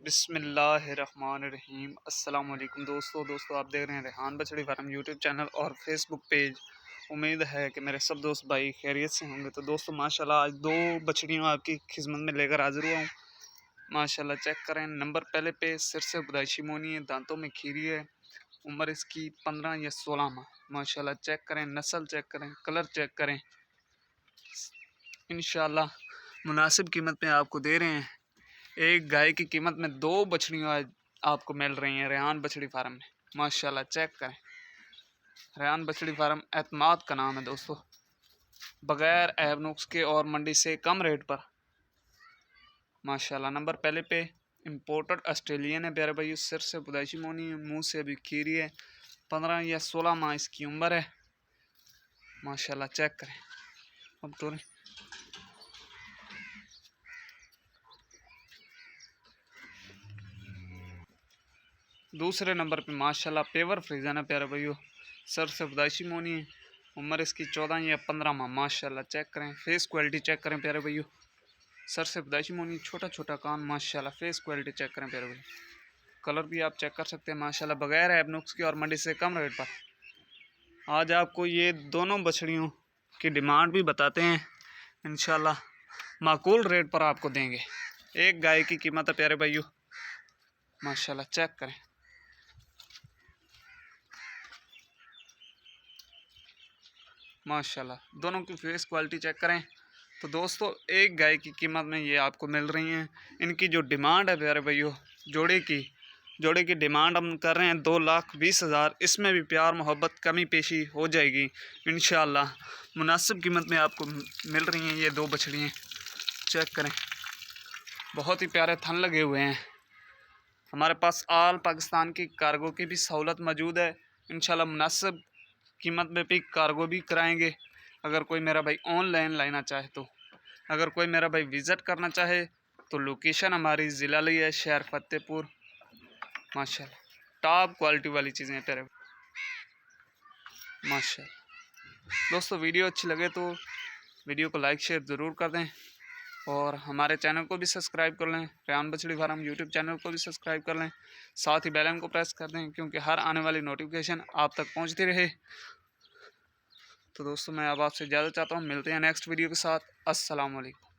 बिस्मिल्लाहिर्रहमानिर्रहीम। अस्सलाम वालेकुम दोस्तों आप देख रहे हैं रेहान बछड़ी फार्म यूट्यूब चैनल और फेसबुक पेज। उम्मीद है कि मेरे सब दोस्त भाई खैरियत से होंगे। तो दोस्तों माशाल्लाह आज दो बछड़ियों आपकी खिदमत में लेकर हाजिर हुआ हूँ। माशाल्लाह चेक करें, नंबर पहले पे सिर से पैदाइशी मोनी है, दांतों में खीरी है, उम्र इसकी 15 या 16 माह। माशाल्लाह चेक करें, नस्ल चेक करें, कलर चेक करें। इंशाल्लाह मुनासिब कीमत पे आपको दे रहे हैं। एक गाय की कीमत में दो बछड़ियाँ आज आपको मिल रही हैं रेहान बछड़ी फार्म में। माशाल्लाह चेक करें, रेहान बछड़ी फार्म एतमाद का नाम है दोस्तों। बगैर ऐब नुक्स के और मंडी से कम रेट पर माशाल्लाह। नंबर पहले पे इम्पोर्टेड ऑस्ट्रेलियन है प्यारे भाई। सिर से पैदाइशी मोनी है, मुंह से अभी खीरी है, 15 या 16 माह इसकी उम्र है। माशाल्लाह चेक करें। अब तो दूसरे नंबर पे माशाल्लाह पेवर फ्रीजन है प्यारे भाइयों। सर से पैदाइशी मोनी है, उम्र इसकी 14 या 15 माह। माशाल्लाह चेक करें, फेस क्वालिटी चेक करें प्यारे भाइयों। सर से पैदाइशी मोनी, छोटा छोटा कान, माशाल्लाह फेस क्वालिटी चेक करें प्यारे भाई। कलर भी आप चेक कर सकते हैं माशाल्लाह, बगैर ऐब नुक्स की और मंडी से कम रेट पर। आज आपको ये दोनों बछड़ियों की डिमांड भी बताते हैं। इंशाल्लाह माकूल रेट पर आपको देंगे। एक गाय की कीमत है प्यारे भाइयों। माशाल्लाह चेक करें, माशाल्लाह दोनों की फेस क्वालिटी चेक करें। तो दोस्तों एक गाय की कीमत में ये आपको मिल रही हैं। इनकी जो डिमांड है प्यारे भाइयों, जोड़े की डिमांड हम कर रहे हैं 2,20,000। इसमें भी प्यार मोहब्बत कमी पेशी हो जाएगी इंशाल्लाह। मुनासिब कीमत में आपको मिल रही हैं ये दो बछड़ियाँ। चेक करें, बहुत ही प्यारे थन लगे हुए हैं। हमारे पास आल पाकिस्तान की कार्गो की भी सहूलत मौजूद है। इंशाल्लाह मुनासिब कीमत में भी कार्गो भी कराएंगे। अगर कोई मेरा भाई ऑनलाइन लेना चाहे तो, अगर कोई मेरा भाई विज़िट करना चाहे तो लोकेशन हमारी ज़िला ली है, शहर फतेहपुर। माशाल्लाह टॉप क्वालिटी वाली चीज़ें हैं तेरे माशाल्लाह। दोस्तों वीडियो अच्छी लगे तो वीडियो को लाइक शेयर ज़रूर कर दें और हमारे चैनल को भी सब्सक्राइब कर लें। रेहान बछड़ी फार्म यूट्यूब चैनल को भी सब्सक्राइब कर लें, साथ ही बेल आइकन को प्रेस कर दें क्योंकि हर आने वाली नोटिफिकेशन आप तक पहुंचती रहे। तो दोस्तों मैं अब आपसे इजाज़त चाहता हूँ, मिलते हैं नेक्स्ट वीडियो के साथ। अस्सलाम वालेकुम।